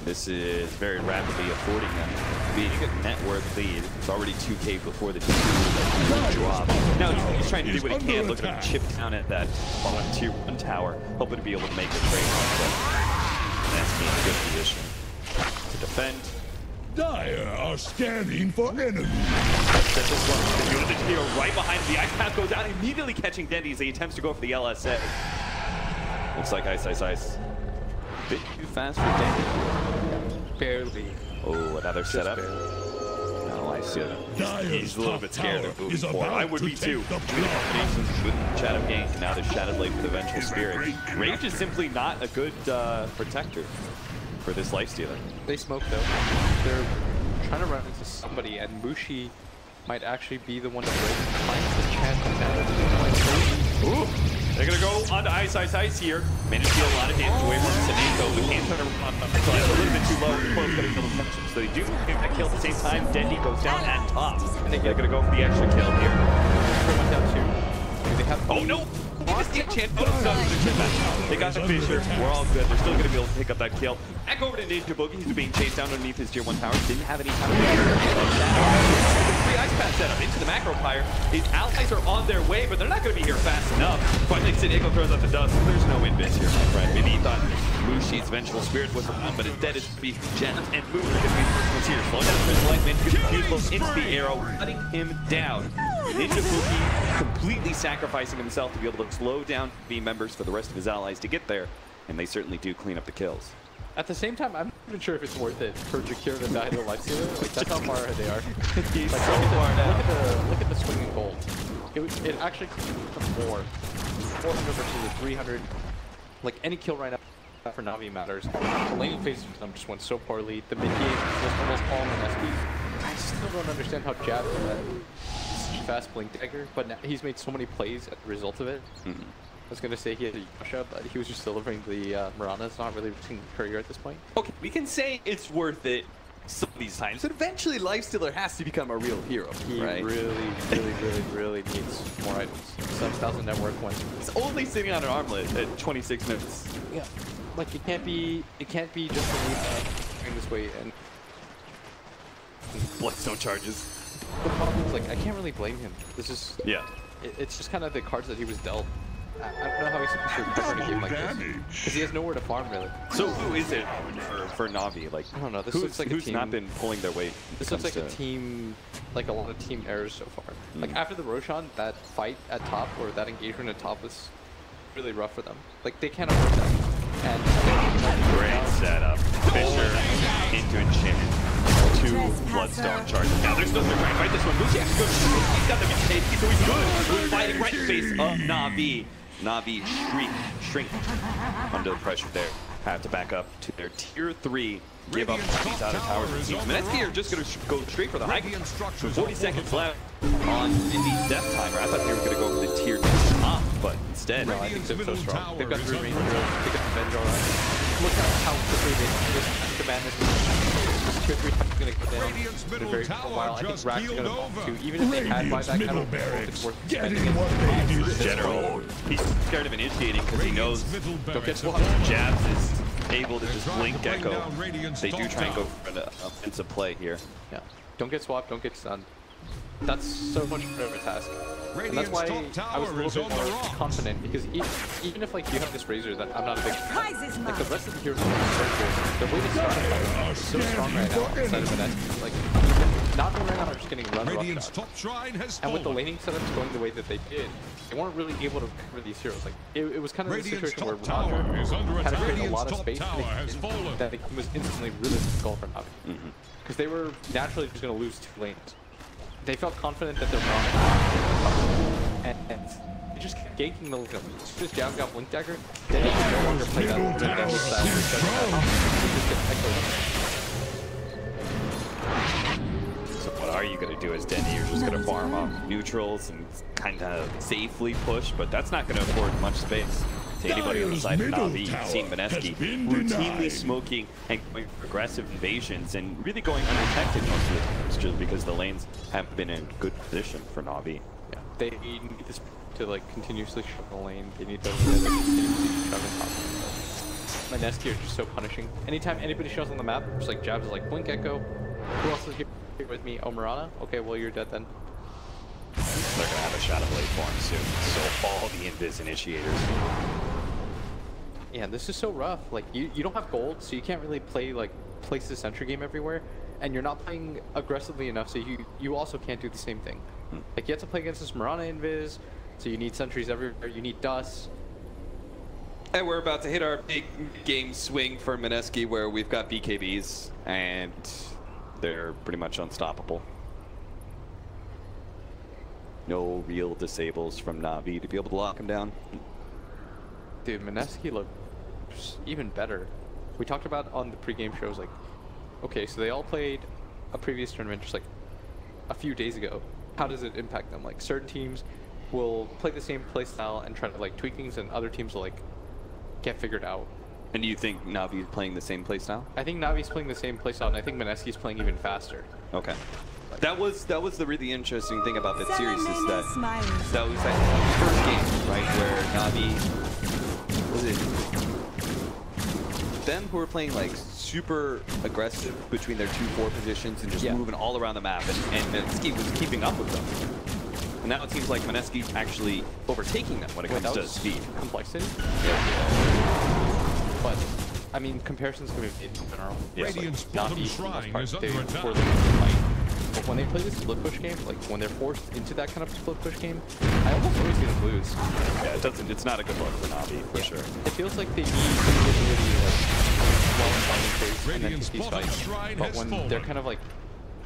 This is very rapidly affording them being a net worth lead. It's already 2K before the 2 drop. Now he's trying to do what he can. Look at him chip down at that bottom tier 1 tower, hoping to be able to make a trade. That's in a good position to defend. Dire are scanning for enemies. Set this one. The unit hero right behind him. The ice path goes out, immediately catching Dendy as he attempts to go for the LSA. Looks like ice. Bit too fast for Dendy. Barely. Oh, another setup. barely. No, I see it. Dire's He's a little top bit scared tower of moving is forward. about I would to be too. take the Two combinations with Shadow Gank, now the Shadow Blade with the Vengeful Spirit. Rage is simply not a good protector for this lifestealer. They smoke though. They're trying to run into somebody, and Mushi might actually be the one to break. Finds the chance to now. Ooh! They're gonna go onto ice here. Managed to deal a lot of damage away from Seneco. The can't turn around. So that's a little bit too low. Both gonna kill the function. So they do get that kill at the same time. Dendy goes down at top. And they're gonna go for the extra kill here. Went down two. They have Oh no! They got the Fisher. We're all good. They're still going to be able to pick up that kill. Back over to Ninja Boogie. He's being chased down underneath his tier 1 tower. Didn't have any time to free ice path setup into the macro pyre. His allies are on their way, but they're not going to be here fast enough. Finally, Seneco throws out the dust. There's no invis here, my friend. Maybe he thought Mushi's Vengeful Spirit was around, but instead it's be Gems and Moon are going to be the first ones here. Slow down Crystal Lightman, confused both into the arrow, cutting him down. Ninja Boogie completely sacrificing himself to be able to slow down B members for the rest of his allies to get there, and they certainly do clean up the kills. At the same time, I'm not even sure if it's worth it for Jakir to die to lifestealer. Like that's how far ahead they are. He's Like, so far down. look at the swinging goal. It actually becomes more. 400 versus a 300. Like any kill right now for Na'Vi matters. The laning phases for them just went so poorly. The mid game was almost all Mineski. I still don't understand how Jab did that fast blink dagger, but now he's made so many plays as a result of it. I was going to say he had a Yasha, but he was just delivering the Mirana. It's not really risking courier at this point. Okay, we can say it's worth it some of these times, but eventually Lifestealer has to become a real hero, He right? really needs more items. 7,000 net worth wins. It's only sitting on an armlet at 26 minutes. Yeah, like it can't be just a lead going this way. And Bloodstone charges. the problem is, like, I can't really blame him. This is Yeah. it's just kind of the cards that he was dealt. I don't know how he's supposed to recover in a game like this because he has nowhere to farm really. So who is it for Na'Vi? Like, I don't know. This who's, looks like a who's team. not been pulling their weight? This looks like a team, like a lot of team errors so far. Like Mm. after the Roshan, that fight at top or that engagement at top was really rough for them. Like they can't afford that. And Great setup. Fisher into Enchanted. 2 Bloodstone charges. Now they're still trying to fight this one. Mushi actually goes. He's got the mistake, so he's good. He's fighting right in the face of Na'Vi. Na'Vi shrink under the pressure there. Have to back up to their tier 3 give up these out of towers. It seems Mineski are just going to go straight for the high. 40 seconds left on Indy's death timer. I thought they were going to go for the tier 2 top, but instead, no, I think they're so strong. They've got 3 range heroes, they got Avenge already. Look at how quickly they just demand this. Tier 3 is going to go down in a very short while. I think Rack's going to fall too. Even if they had buyback, I don't know if it's worth spending it. General, he's scared of initiating because he knows don't get swapped. Jabs is able to just blink Gecko. They do try and go for an offensive play here. Yeah, don't get swapped, don't get stunned. That's so much better of a task. And that's why I was a little bit more confident, because even if like you have this Razor that I'm not a big fan, like the rest of the heroes the way they start is so strong right now inside of Mineski. Like not right now are just getting run rough. And with the laning setups going the way that they did, they weren't really able to cover these heroes. Like it was kind of a situation where Roger had to create a lot of space that it was instantly really difficult for Navi. Because they were naturally just going to lose 2 lanes. They felt confident that they're wrong, and they just kept ganking the link. Just jabbing off Blink Dagger, then you can no longer play that damage So what are you going to do as Denny? You're just going to farm up neutrals and kind of safely push, but that's not going to afford much space to anybody on the side of Navi. You've seen Mineski routinely smoking and going for aggressive invasions and really going undetected most of the times just because the lanes haven't been in good position for Navi. Yeah, they need this to like continuously shove the lane. They need to continuously shove in top. Mineski are just so punishing. Anytime anybody shows on the map, just like Jabs is like Blink Echo. Who else is here with me? Oh, Mirana? Okay, well you're dead then. They're going to have a Shadow Blade form soon, so all the Invis initiators. Yeah, this is so rough. Like, you don't have gold, so you can't really place the sentry game everywhere, and you're not playing aggressively enough, so you also can't do the same thing. Like, you have to play against this Mirana Invis, so you need sentries everywhere, you need dust. And we're about to hit our big game swing for Mineski, where we've got BKBs, and they're pretty much unstoppable. No real disables from Navi to be able to lock him down. Dude, Mineski looked even better. We talked about on the pregame shows, like, okay, so they all played a previous tournament just like a few days ago. How does it impact them? Like, certain teams will play the same playstyle and try to like tweak things, and other teams will like get figured out. And do you think Navi is playing the same playstyle? I think Navi's playing the same playstyle, and I think Mineski's playing even faster. Okay. That was the really interesting thing about that series, is that was that first game, right, where Navi was it them who were playing like super aggressive between their 2-4 positions and just moving all around the map, and Mineski was keeping up with them. And now it seems like Mineski's actually overtaking them when it comes to speed. Complexity? But I mean, comparisons can be made in general. Yes, Radiant's like, bottom Navi, shrine part, is they, under before attack. they fight. But when they play this split push game, like when they're forced into that kind of split push game, I almost always get to lose. Yeah, it's not a good look for Navi, for sure. It feels like they need to really like well-defined phase and then Radiant's take these bottom fights. shrine But has when fallen. they're kind of like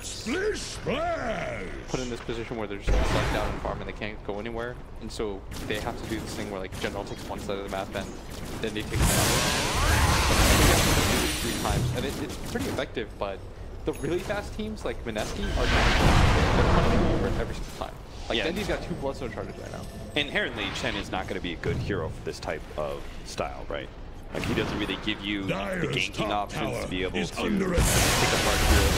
Splish splash! put in this position where they're just like stuck down and farm and they can't go anywhere, and so they have to do this thing where like General takes one side of the map and then they take another. They have to do it 3 times, and it's pretty effective, but the really fast teams like Mineski are they're punching over it every single time. Like Dendy's got 2 Bloodstone charges right now. Inherently, Chen is not going to be a good hero for this type of style, right? Like, he doesn't really give you the ganking options to be able to pick apart heroes.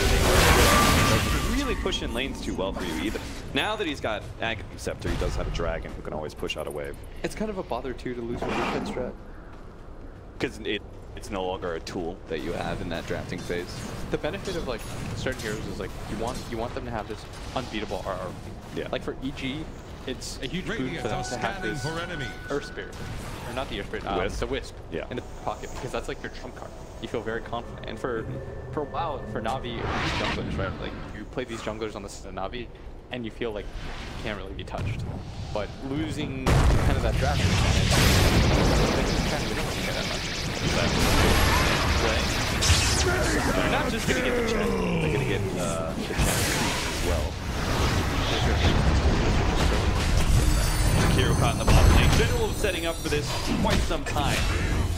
Really pushing lanes too well for you either. Now that he's got Aghanim Scepter, he does have a dragon who can always push out a wave. It's kind of a bother too to lose your defense strat. Because it's no longer a tool that you have in that drafting phase. The benefit of like certain heroes is like you want them to have this unbeatable RR. Yeah. Like for EG, it's a huge boon for them to have this Earth Spirit, or not the Earth Spirit, the Wisp in the pocket, because that's like your trump card. You feel very confident. And for a while, for Navi or these junglers, right? Like you play these junglers on the side of Navi, and you feel like you can't really be touched. But losing kind of that draft advantage, kind of didn't get that much. They're not just going to get the Chen, they're going to get the Chen as well. Kiro caught in the bottom lane. General was setting up for this for quite some time.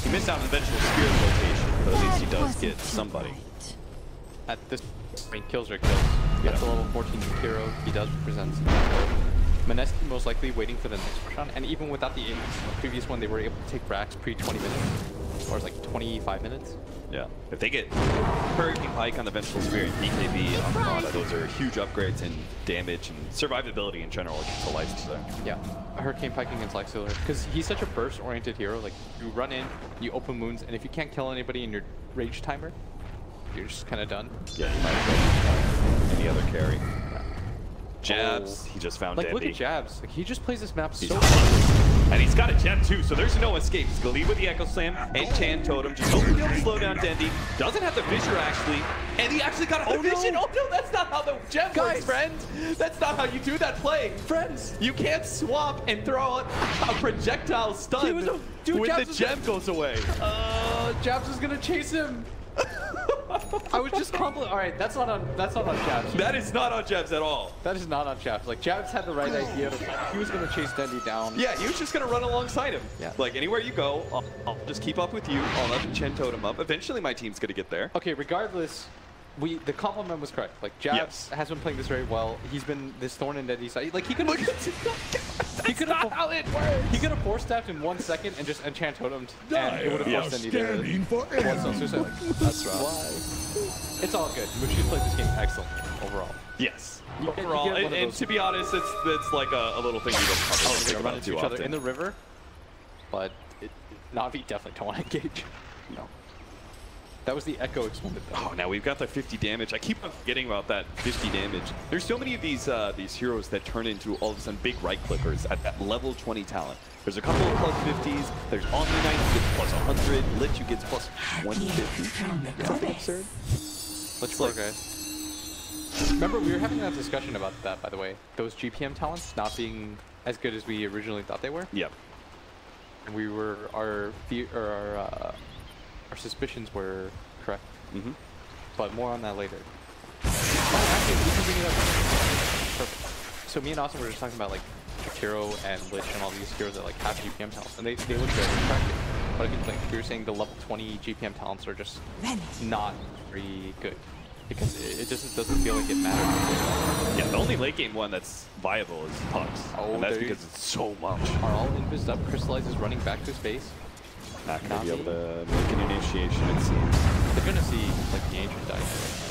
He missed out on the eventual spirit location, but at least he does get somebody. at this point, kills are kills. That's a level 14 hero. He does represent. Mineski most likely waiting for the next push on, and even without the previous one, they were able to take Brax pre-20 minutes, or it's like 25 minutes. Yeah, if they get Hurricane Pike on the Vengeful Spirit, BKB on Armada, those are huge upgrades in damage and survivability in general against the Lifestealer. Yeah, Hurricane Pike against Lifestealer, because he's such a burst-oriented hero. Like, you run in, you open wounds, and if you can't kill anybody in your rage timer, you're just kind of done. Yeah, you might as well just any other carry. Jabs, he just found Like, Debbie. look at Jabs. Like, he just plays this map He's so and he's got a gem too, so there's no escape. He's gonna lead with the Echo Slam and Chan Totem, just hoping to be able to slow down Dendi. Doesn't have the Fissure actually, and he actually got a vision. no. Oh no, that's not how the gem works, friend. That's not how you do that play. Friends, You can't swap and throw out a projectile stun when the gem goes away. Jabs is gonna chase him. I was just complimenting. All right, that's not on Jabs. That is not on Jabs at all. That is not on Jabs. Like, Jabs had the right idea. He was gonna chase Dendi down. Yeah, he was just gonna run alongside him. Yeah. Like anywhere you go, I'll just keep up with you. I'll have Chen Totem up. Eventually my team's gonna get there. Okay, regardless, the compliment was correct. Like, Jabs has been playing this very well. He's been this thorn in Dendi's side. Like, he could have how it works. He could have force stabbed in 1 second and just enchant totemed, and it would have forced Dendi Standing to for suicide. That's right. It's all good. Mushi's played this game excellently overall. Yes. You get Overall, one of and those- to be honest, it's like a little thing you don't probably think They run about into too each other often. in the river, but Na'Vi definitely don't want to engage. No. That was the Echo exploded though. Oh, now we've got the 50 damage. I keep on forgetting about that 50 damage. There's so many of these heroes that turn into all of a sudden big right clickers at that level 20 talent. There's a couple of plus 50s. There's Omni Knight who gets plus 100. Lich who gets plus 150. Something absurd. Let's go, guys. Remember, we were having that discussion about that, by the way. Those GPM talents not being as good as we originally thought they were. Yep. And we were our suspicions were correct. Mm-hmm. But more on that later. Oh, actually, we can bring it up. Perfect. So me and Austin were just talking about like Shakiro and Lich and all these heroes that like have GPM talents, and they look very attractive. But again, like we were saying, the level 20 GPM talents are just not very good because it just doesn't feel like it matters. Yeah, the only late game one that's viable is Pugs. Oh, and that's there you- because it's so much. Are all invis up? Crystallize is running back to space. Not gonna be Navi? able to make an initiation, it seems. They're gonna see like the ancient die.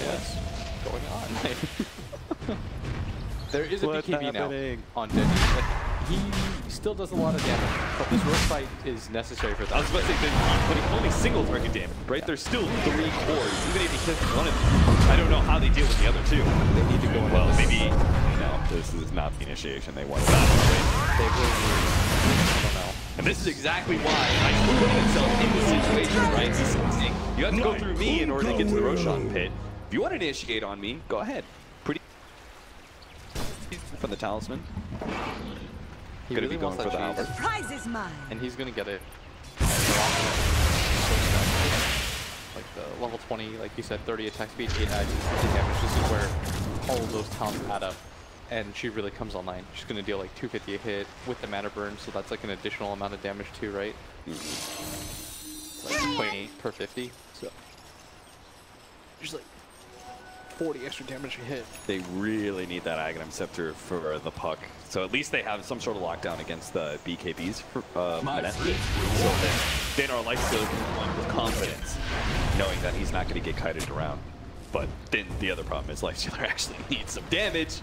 Yes. What's going on? There is a What's BKB now happening? on Dendi. Like, he still does a lot of damage, but this road fight is necessary for I that. was about to say, but he can only single target damage, right? There's still 3 cores. Even if he hits one of them, I don't know how they deal with the other 2. They need to go in. Well, maybe, no, this is not the initiation they wanted. Right? They will. I don't know. And this is exactly why I put himself in this situation, right? He's saying, you have to go through me in order to get to the Roshan pit. If you want to initiate on me, go ahead. Pretty from the talisman. He Gonna really be going wants for that the cheese, Albert. Prize is mine. and he's gonna get it. Like the level 20, like you said, 30 attack speed, 8 damage. This is where all of those talents add up. And she really comes online. She's gonna deal like 250 a hit with the mana burn, so that's like an additional amount of damage too, right? It's like 28 per 50. So there's like 40 extra damage a hit. They really need that Aghanim Scepter for the puck. So at least they have some sort of lockdown against the BKBs for Mineski. So then our Lifestealer can run with confidence, knowing that he's not going to get kited around. But then the other problem is Lifestealer actually needs some damage.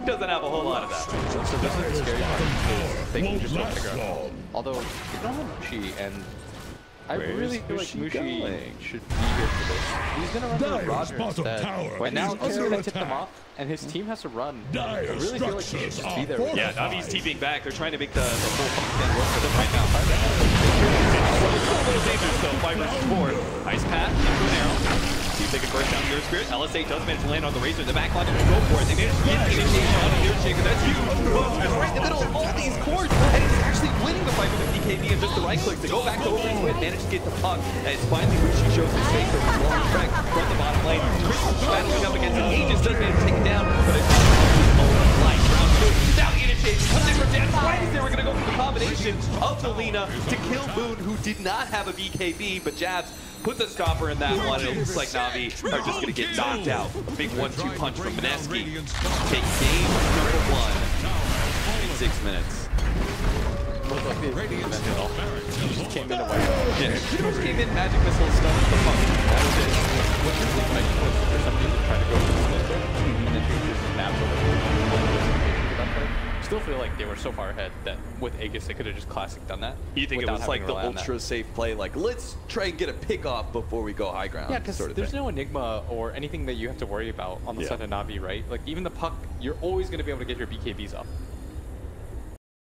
Doesn't have a whole lot of that. So this is the scary part, is they can just go figure out. Although, they don't have Mushi, and I Where's really feel like Mushi Mushi going? should be here for this. He's gonna run Dire's with Roger bottom instead. tower And now is Terry under gonna tip them attack. off, and his team has to run. I Dire really feel like he should structures just be are there. fortified. Yeah, Navi's TPing back. They're trying to make the full fucking work for them right now. It's a little dangerous though, 5 versus 4. Ice path into an arrow. See if they can burst down the Earth Spirit. LSA does manage to land on the Razor. The back line to go for it. They managed to get the initiation on the Earth Shaker. That's huge. Whoa, it's right in the middle of all these cores. And it's actually winning the fight with the BKB and just the right click to go back to over his win. Managed to get the puck. And it's finally Mushi shows his face over the long trek from the bottom lane. Chris battling up against him. Aegis does manage to take it down. But it's light. Round 2. Now the initiation comes in from Dan. Right as they were going to go for the combination of the Lina to kill Boone, who did not have a BKB, but Jabs put the stopper in that one. It looks like Na'Vi are just going to get knocked out. Big 1-2 punch from Mineski. Take game number 1 in 6 minutes. Looked like they didn't event at all. He just came in away. Yeah. He just came in, magic missile, stunned the punk. That was it. What usually might push for some reason trying to go for the split there, and then changes naturally. Still feel like they were so far ahead that with Aegis they could have just classic done that. You think it without was like having the to rely on ultra safe play, like let's try and get a pick off before we go high ground? Yeah, because sort of there's thing. no Enigma or anything that you have to worry about on the side of Na'Vi, right? Like even the puck, you're always going to be able to get your BKBs up.